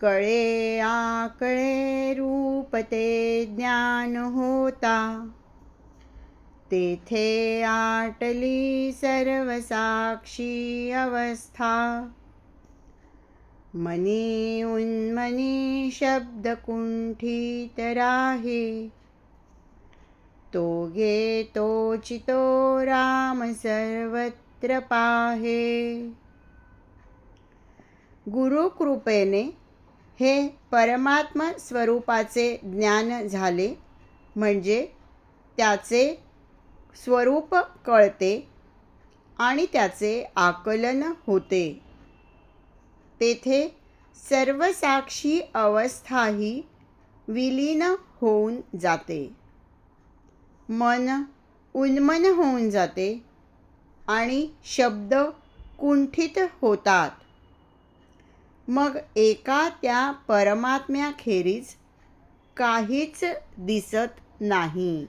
कळे आकळे रूप ते ज्ञान होता, तेथे आटली सर्व साक्षी अवस्था। मनी उन्मनी शब्द कुंठित राहे, तो गे तोचितो राम सर्वत्र पाहे। गुरुकृपेने हे परमात्म स्वरूपाचे ज्ञान झाले, म्हणजे त्याचे स्वरूप कळते आणि त्याचे आकलन होते। तेथे सर्व साक्षी अवस्थाही विलीन होऊन जाते। मन उन्मन होऊन जाते आणि शब्द कुंठित होतात। मग एका त्या परमात्म्याखेरीज काहीच दिसत नाही।